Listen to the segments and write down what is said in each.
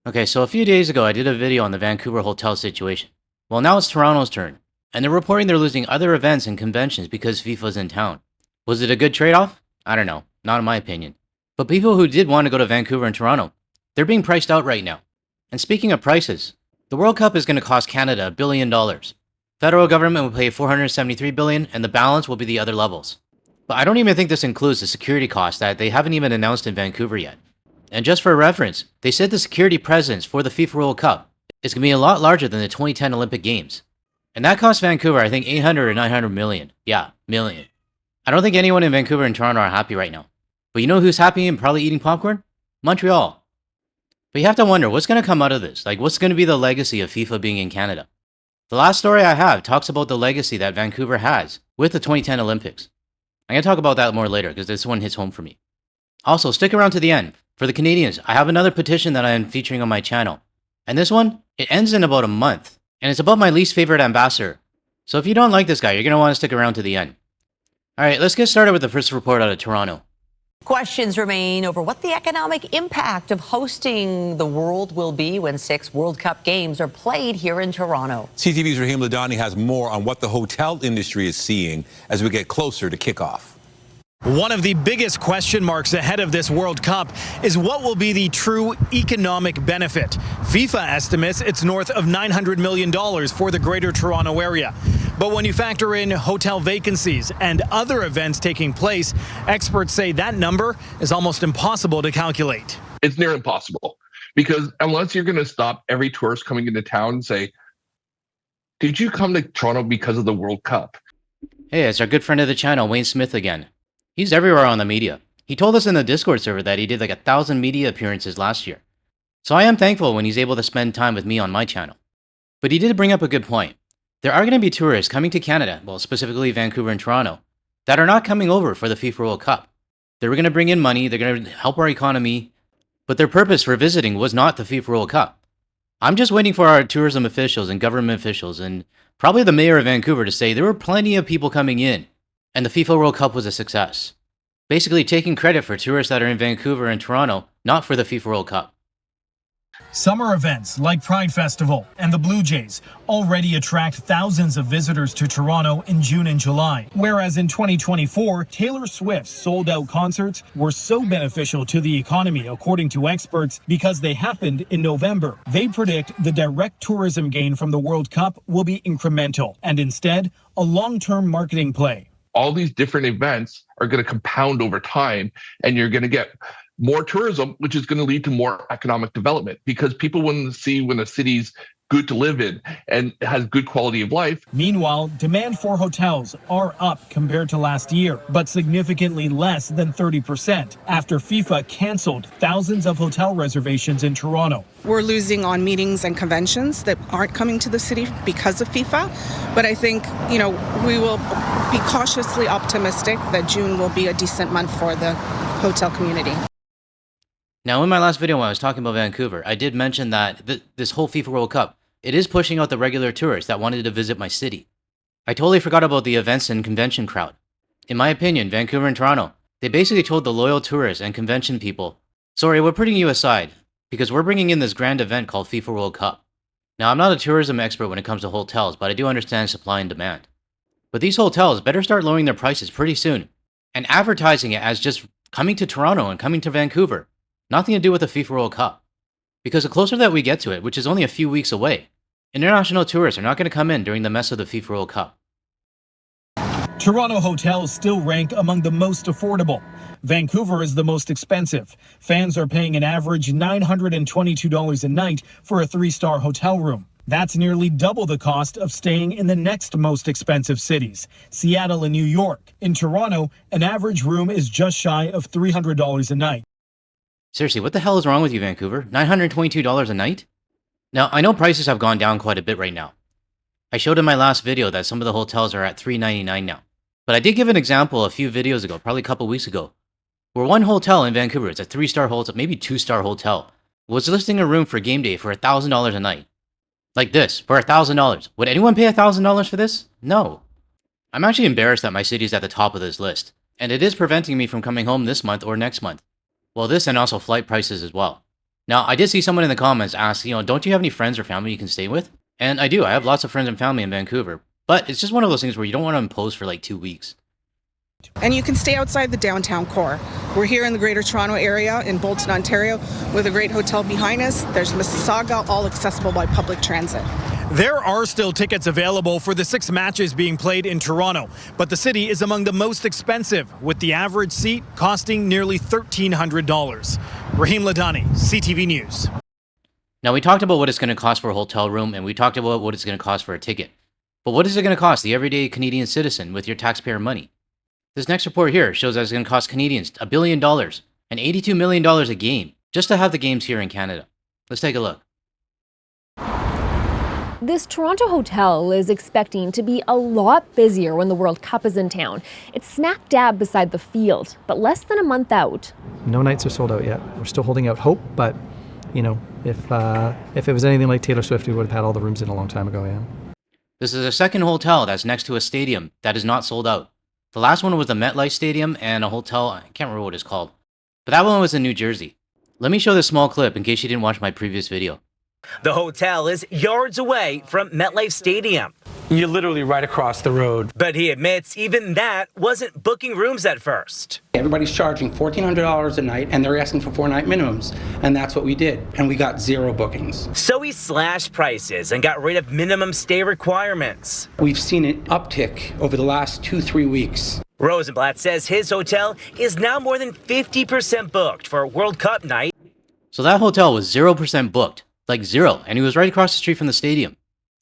Okay, so a few days ago I did a video on the Vancouver hotel situation. Well, now it's Toronto's turn, and they're reporting they're losing other events and conventions because FIFA's in town. Was it a good trade-off? I don't know, not in my opinion. But people who did want to go to Vancouver and Toronto, they're being priced out right now. And speaking of prices, the World Cup is going to cost Canada $1 billion. Federal government will pay $473 billion, and the balance will be the other levels. But I don't even think this includes the security costs that they haven't even announced in Vancouver yet. And just for reference, they said the security presence for the FIFA World Cup is going to be a lot larger than the 2010 Olympic Games. And that cost Vancouver, I think, 800 or 900 million. Yeah, million. I don't think anyone in Vancouver and Toronto are happy right now. But you know who's happy and probably eating popcorn? Montreal. But you have to wonder, what's going to come out of this? Like, what's going to be the legacy of FIFA being in Canada? The last story I have talks about the legacy that Vancouver has with the 2010 Olympics. I'm going to talk about that more later because this one hits home for me. Also, stick around to the end. For the Canadians, I have another petition that I am featuring on my channel. And this one, it ends in about a month. And it's about my least favorite ambassador. So if you don't like this guy, you're going to want to stick around to the end. Alright, let's get started with the first report out of Toronto. Questions remain over what the economic impact of hosting the world will be when 6 World Cup games are played here in Toronto. CTV's Raheem Ladani has more on what the hotel industry is seeing as we get closer to kickoff. One of the biggest question marks ahead of this World Cup is what will be the true economic benefit. FIFA estimates it's north of $900 million for the Greater Toronto Area. But when you factor in hotel vacancies and other events taking place, experts say that number is almost impossible to calculate. It's near impossible because unless you're going to stop every tourist coming into town and say, did you come to Toronto because of the World Cup? Hey, it's our good friend of the channel, Wayne Smith again. He's everywhere on the media. He told us in the Discord server that he did like 1,000 media appearances last year. So I am thankful when he's able to spend time with me on my channel. But he did bring up a good point. There are going to be tourists coming to Canada, well specifically Vancouver and Toronto, that are not coming over for the FIFA World Cup. They're going to bring in money, they're going to help our economy, but their purpose for visiting was not the FIFA World Cup. I'm just waiting for our tourism officials and government officials and probably the mayor of Vancouver to say there were plenty of people coming in, and the FIFA World Cup was a success. Basically taking credit for tourists that are in Vancouver and Toronto, not for the FIFA World Cup. Summer events like Pride Festival and the Blue Jays already attract thousands of visitors to Toronto in June and July. Whereas in 2024, Taylor Swift's sold-out concerts were so beneficial to the economy, according to experts, because they happened in November. They predict the direct tourism gain from the World Cup will be incremental and instead a long-term marketing play. All these different events are going to compound over time, and you're going to get more tourism, which is going to lead to more economic development because people want to see when a city's good to live in and has good quality of life. Meanwhile, demand for hotels are up compared to last year, but significantly less than 30% after FIFA canceled thousands of hotel reservations in Toronto. We're losing on meetings and conventions that aren't coming to the city because of FIFA. But I think, we will be cautiously optimistic that June will be a decent month for the hotel community. Now, in my last video when I was talking about Vancouver, I did mention that this whole FIFA World Cup, it is pushing out the regular tourists that wanted to visit my city. I totally forgot about the events and convention crowd. In my opinion, Vancouver and Toronto, they basically told the loyal tourists and convention people, sorry, we're putting you aside, because we're bringing in this grand event called FIFA World Cup. Now, I'm not a tourism expert when it comes to hotels, but I do understand supply and demand. But these hotels better start lowering their prices pretty soon, and advertising it as just coming to Toronto and coming to Vancouver. Nothing to do with the FIFA World Cup. Because the closer that we get to it, which is only a few weeks away, international tourists are not going to come in during the mess of the FIFA World Cup. Toronto hotels still rank among the most affordable. Vancouver is the most expensive. Fans are paying an average $922 a night for a 3-star hotel room. That's nearly double the cost of staying in the next most expensive cities, Seattle and New York. In Toronto, an average room is just shy of $300 a night. Seriously, what the hell is wrong with you, Vancouver? $922 a night? Now, I know prices have gone down quite a bit right now. I showed in my last video that some of the hotels are at $399 now. But I did give an example a few videos ago, probably a couple weeks ago, where one hotel in Vancouver, it's a 3-star hotel, maybe 2-star hotel, was listing a room for game day for $1,000 a night. Like this, for $1,000. Would anyone pay $1,000 for this? No. I'm actually embarrassed that my city is at the top of this list, and it is preventing me from coming home this month or next month. Well, this and also flight prices as well. Now, I did see someone in the comments ask, don't you have any friends or family you can stay with? And I do. I have lots of friends and family in Vancouver. But it's just one of those things where you don't want to impose for like 2 weeks. And you can stay outside the downtown core. We're here in the Greater Toronto area in Bolton, Ontario, with a great hotel behind us. There's Mississauga, all accessible by public transit. There are still tickets available for the 6 matches being played in Toronto, but the city is among the most expensive, with the average seat costing nearly $1,300. Raheem Ladani, CTV News. Now, we talked about what it's going to cost for a hotel room, and we talked about what it's going to cost for a ticket. But what is it going to cost the everyday Canadian citizen with your taxpayer money? This next report here shows that it's going to cost Canadians $1 billion and $82 million a game just to have the games here in Canada. Let's take a look. This Toronto hotel is expecting to be a lot busier when the World Cup is in town. It's smack dab beside the field, but less than a month out. No nights are sold out yet. We're still holding out hope, but, if it was anything like Taylor Swift, we would have had all the rooms in a long time ago, yeah. This is a second hotel that's next to a stadium that is not sold out. The last one was the MetLife Stadium and a hotel, I can't remember what it's called, but that one was in New Jersey. Let me show this small clip in case you didn't watch my previous video. The hotel is yards away from MetLife Stadium. You're literally right across the road. But he admits even that wasn't booking rooms at first. Everybody's charging $1,400 a night, and they're asking for 4-night minimums. And that's what we did. And we got 0 bookings. So he slashed prices and got rid of minimum stay requirements. We've seen an uptick over the last 2-3 weeks. Rosenblatt says his hotel is now more than 50% booked for World Cup night. So that hotel was 0% booked. Like 0, and he was right across the street from the stadium.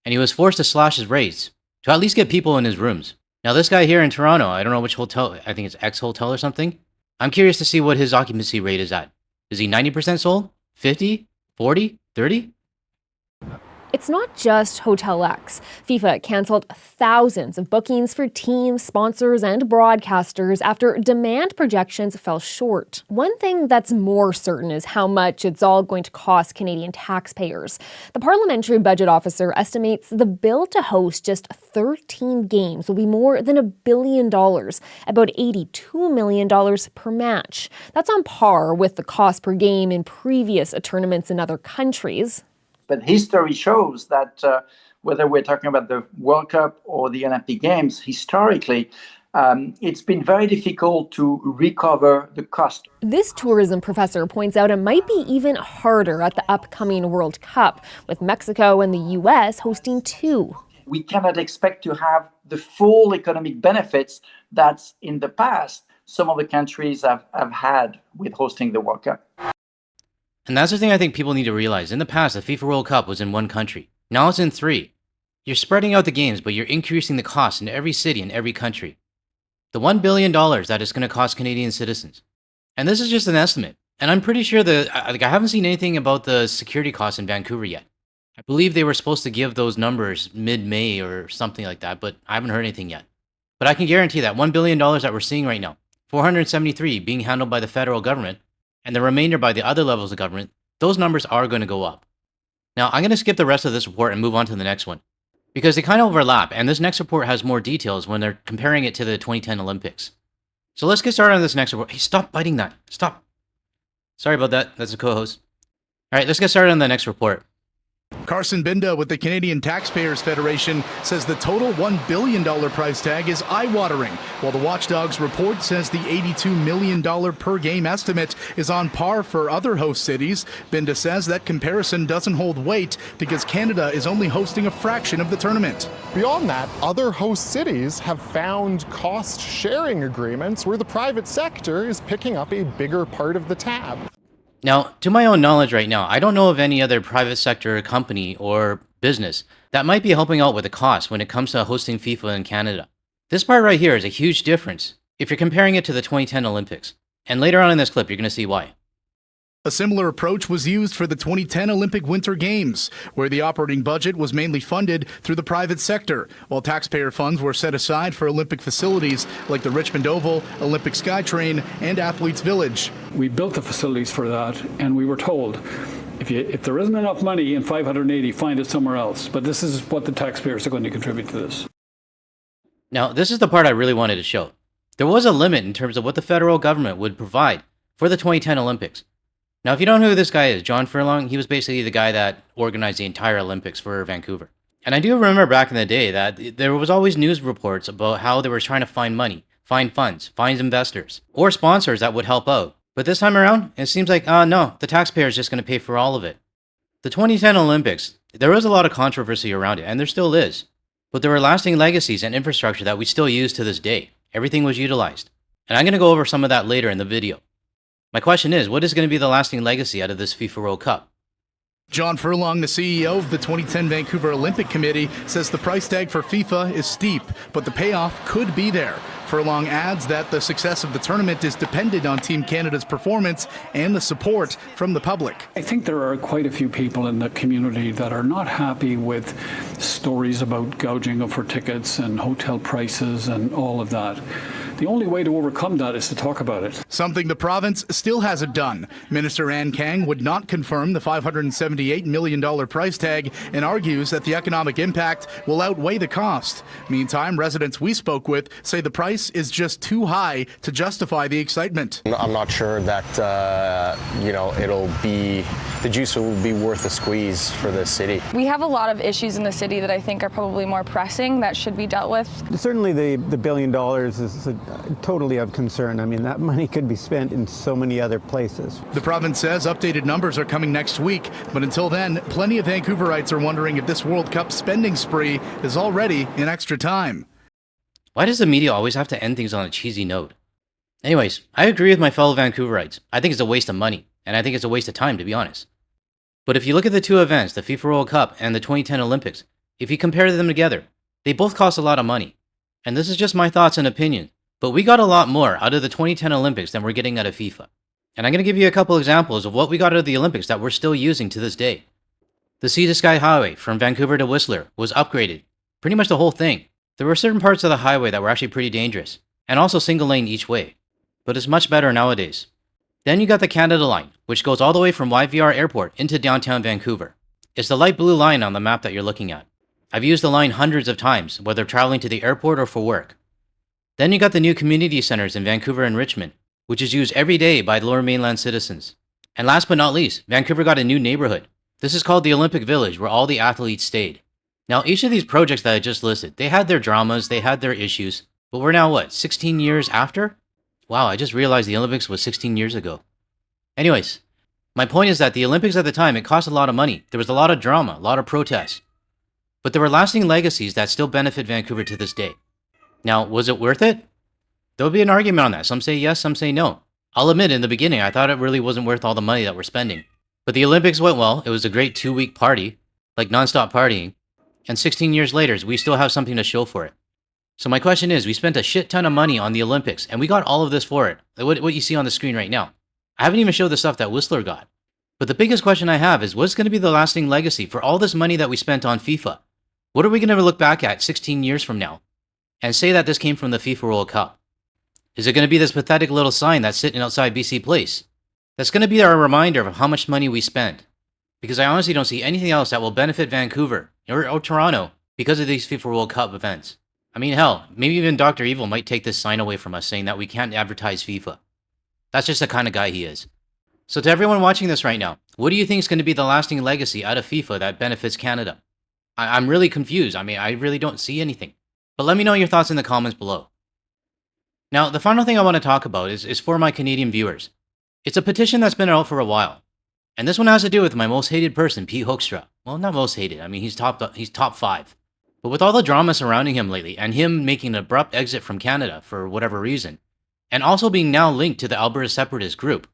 And he was forced to slash his rates to at least get people in his rooms. Now this guy here in Toronto, I don't know which hotel, I think it's X Hotel or something. I'm curious to see what his occupancy rate is at. Is he 90% sold? 50? 40? 30? It's not just Hotel X. FIFA canceled thousands of bookings for teams, sponsors, and broadcasters after demand projections fell short. One thing that's more certain is how much it's all going to cost Canadian taxpayers. The Parliamentary Budget Officer estimates the bill to host just 13 games will be more than $1 billion, about $82 million per match. That's on par with the cost per game in previous tournaments in other countries. But history shows that whether we're talking about the World Cup or the Olympic Games, historically, it's been very difficult to recover the cost. This tourism professor points out it might be even harder at the upcoming World Cup, with Mexico and the U.S. hosting 2. We cannot expect to have the full economic benefits that in the past some of the countries have had with hosting the World Cup. And that's the thing I think people need to realize. In the past, the FIFA World Cup was in 1 country. Now it's in 3. You're spreading out the games, but you're increasing the cost in every city and every country. The $1 billion that it's going to cost Canadian citizens. And this is just an estimate. And I'm pretty sure I haven't seen anything about the security costs in Vancouver yet. I believe they were supposed to give those numbers mid-May or something like that, but I haven't heard anything yet. But I can guarantee that $1 billion that we're seeing right now, 473 being handled by the federal government, and the remainder by the other levels of government, those numbers are going to go up. Now, I'm going to skip the rest of this report and move on to the next one, because they kind of overlap, and this next report has more details when they're comparing it to the 2010 Olympics. So let's get started on this next report. Hey, stop biting that. Stop. Sorry about that. That's a co-host. All right, let's get started on the next report. Carson Binda with the Canadian Taxpayers Federation says the total $1 billion price tag is eye-watering, while the Watchdog's report says the $82 million per game estimate is on par for other host cities. Binda says that comparison doesn't hold weight because Canada is only hosting a fraction of the tournament. Beyond that, other host cities have found cost-sharing agreements where the private sector is picking up a bigger part of the tab. Now, to my own knowledge right now, I don't know of any other private sector company or business that might be helping out with the cost when it comes to hosting FIFA in Canada. This part right here is a huge difference if you're comparing it to the 2010 Olympics. And later on in this clip, you're going to see why. A similar approach was used for the 2010 Olympic Winter Games, where the operating budget was mainly funded through the private sector, while taxpayer funds were set aside for Olympic facilities like the Richmond Oval, Olympic SkyTrain, and Athletes Village. We built the facilities for that, and we were told, if there isn't enough money in 580, find it somewhere else. But this is what the taxpayers are going to contribute to this. Now, this is the part I really wanted to show. There was a limit in terms of what the federal government would provide for the 2010 Olympics. Now, if you don't know who this guy is, John Furlong, he was basically the guy that organized the entire Olympics for Vancouver. And I do remember back in the day that there was always news reports about how they were trying to find money, find funds, find investors, or sponsors that would help out. But this time around, it seems like, no, the taxpayer is just going to pay for all of it. The 2010 Olympics, there was a lot of controversy around it, and there still is. But there were lasting legacies and infrastructure that we still use to this day. Everything was utilized. And I'm going to go over some of that later in the video. My question is, what is going to be the lasting legacy out of this FIFA World Cup? John Furlong, the CEO of the 2010 Vancouver Olympic Committee, says the price tag for FIFA is steep, but the payoff could be there. Furlong adds that the success of the tournament is dependent on Team Canada's performance and the support from the public. I think there are quite a few people in the community that are not happy with stories about gouging for tickets and hotel prices and all of that. The only way to overcome that is to talk about it. Something the province still hasn't done. Minister Ann Kang would not confirm the $578 million price tag and argues that the economic impact will outweigh the cost. Meantime, residents we spoke with say the price is just too high to justify the excitement. I'm not sure that, it'll be, the juice will be worth a squeeze for this city. We have a lot of issues in the city that I think are probably more pressing that should be dealt with. Certainly the $1 billion is totally of concern. I mean, that money could be spent in so many other places. The province says updated numbers are coming next week, but until then, plenty of Vancouverites are wondering if this World Cup spending spree is already in extra time. Why does the media always have to end things on a cheesy note? Anyways, I agree with my fellow Vancouverites. I think it's a waste of money, and I think it's a waste of time, to be honest. But if you look at the two events, the FIFA World Cup and the 2010 Olympics, if you compare them together, they both cost a lot of money. And this is just my thoughts and opinions. But we got a lot more out of the 2010 Olympics than we're getting out of FIFA. And I'm going to give you a couple examples of what we got out of the Olympics that we're still using to this day. The Sea to Sky Highway from Vancouver to Whistler was upgraded. Pretty much the whole thing. There were certain parts of the highway that were actually pretty dangerous, and also single lane each way. But it's much better nowadays. Then you got the Canada Line, which goes all the way from YVR Airport into downtown Vancouver. It's the light blue line on the map that you're looking at. I've used the line hundreds of times, whether traveling to the airport or for work. Then you got the new community centers in Vancouver and Richmond, which is used every day by Lower Mainland citizens. And last but not least, Vancouver got a new neighborhood. This is called the Olympic Village, where all the athletes stayed. Now, each of these projects that I just listed, they had their dramas, they had their issues, but we're now, 16 years after? Wow, I just realized the Olympics was 16 years ago. Anyways, my point is that the Olympics at the time, it cost a lot of money. There was a lot of drama, a lot of protests. But there were lasting legacies that still benefit Vancouver to this day. Now, was it worth it? There'll be an argument on that. Some say yes, some say no. I'll admit, in the beginning, I thought it really wasn't worth all the money that we're spending. But the Olympics went well. It was a great 2-week party, like non-stop partying. And 16 years later, we still have something to show for it. So my question is, we spent a shit ton of money on the Olympics, and we got all of this for it. What you see on the screen right now. I haven't even showed the stuff that Whistler got. But the biggest question I have is, what's going to be the lasting legacy for all this money that we spent on FIFA? What are we going to look back at 16 years from now and say that this came from the FIFA World Cup? Is it going to be this pathetic little sign that's sitting outside BC Place? That's going to be our reminder of how much money we spent. Because I honestly don't see anything else that will benefit Vancouver or Toronto because of these FIFA World Cup events. I mean, hell, maybe even Dr. Evil might take this sign away from us saying that we can't advertise FIFA. That's just the kind of guy he is. So to everyone watching this right now, what do you think is going to be the lasting legacy out of FIFA that benefits Canada? I'm really confused. I mean, I really don't see anything. But let me know your thoughts in the comments below. Now, the final thing I want to talk about is for my Canadian viewers. It's a petition that's been out for a while. And this one has to do with my most hated person, Pete Hoekstra. Well, not most hated. I mean, he's top 5. But with all the drama surrounding him lately, and him making an abrupt exit from Canada for whatever reason, and also being now linked to the Alberta Separatist group,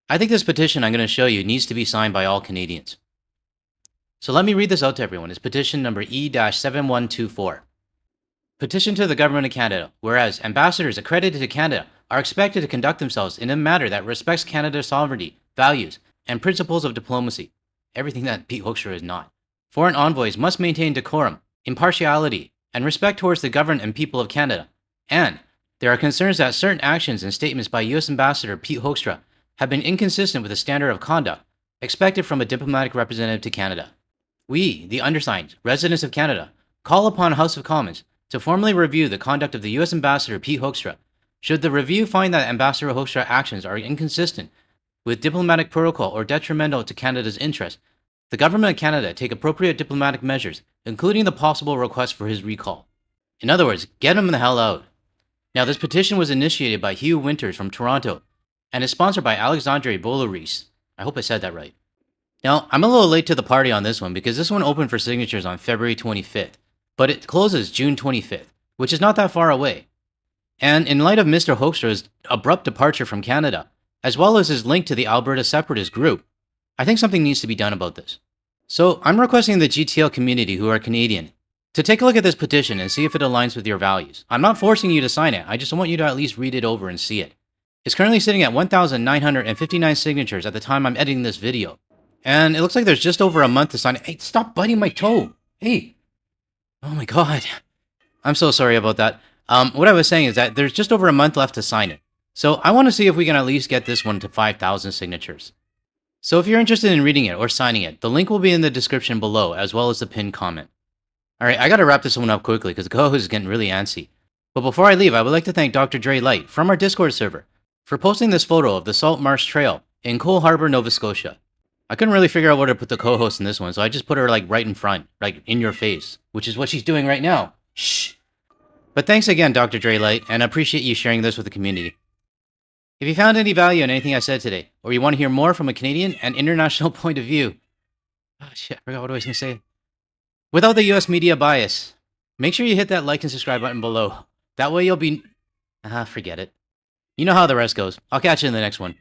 I think this petition I'm going to show you needs to be signed by all Canadians. So let me read this out to everyone. It's petition number E-7124. Petition to the Government of Canada. Whereas ambassadors accredited to Canada are expected to conduct themselves in a manner that respects Canada's sovereignty, values, and principles of diplomacy. Everything that Pete Hoekstra is not. Foreign envoys must maintain decorum, impartiality, and respect towards the government and people of Canada. And there are concerns that certain actions and statements by U.S. Ambassador Pete Hoekstra have been inconsistent with the standard of conduct expected from a diplomatic representative to Canada. We, the undersigned, residents of Canada, call upon House of Commons to formally review the conduct of the U.S. Ambassador Pete Hoekstra. Should the review find that Ambassador Hoekstra's actions are inconsistent with diplomatic protocol or detrimental to Canada's interest, the government of Canada take appropriate diplomatic measures, including the possible request for his recall. In other words, get him the hell out. Now, this petition was initiated by Hugh Winters from Toronto and is sponsored by Alexandre Boloris. I hope I said that right. Now, I'm a little late to the party on this one because this one opened for signatures on February 25th, but it closes June 25th, which is not that far away. And in light of Mr. Hoekstra's abrupt departure from Canada, as well as his link to the Alberta separatist group, I think something needs to be done about this. So I'm requesting the GTL community who are Canadian to take a look at this petition and see if it aligns with your values. I'm not forcing you to sign it, I just want you to at least read it over and see it. It's currently sitting at 1,959 signatures at the time I'm editing this video. And it looks like there's just over a month to sign it. Hey, stop biting my toe! Hey! Oh my god. I'm so sorry about that. What I was saying is that there's just over a month left to sign it. So I want to see if we can at least get this one to 5,000 signatures. So if you're interested in reading it or signing it, the link will be in the description below, as well as the pinned comment. Alright, I gotta wrap this one up quickly because the co-host is getting really antsy. But before I leave, I would like to thank Dr. Dre Light from our Discord server for posting this photo of the Salt Marsh Trail in Cole Harbour, Nova Scotia. I couldn't really figure out where to put the co-host in this one, so I just put her like right in front, like in your face, which is what she's doing right now. Shh. But thanks again, Dr. Dre Light, and I appreciate you sharing this with the community. If you found any value in anything I said today, or you want to hear more from a Canadian and international point of view, oh shit, I forgot what I was going to say. Without the US media bias, make sure you hit that like and subscribe button below. That way you'll be... forget it. You know how the rest goes. I'll catch you in the next one.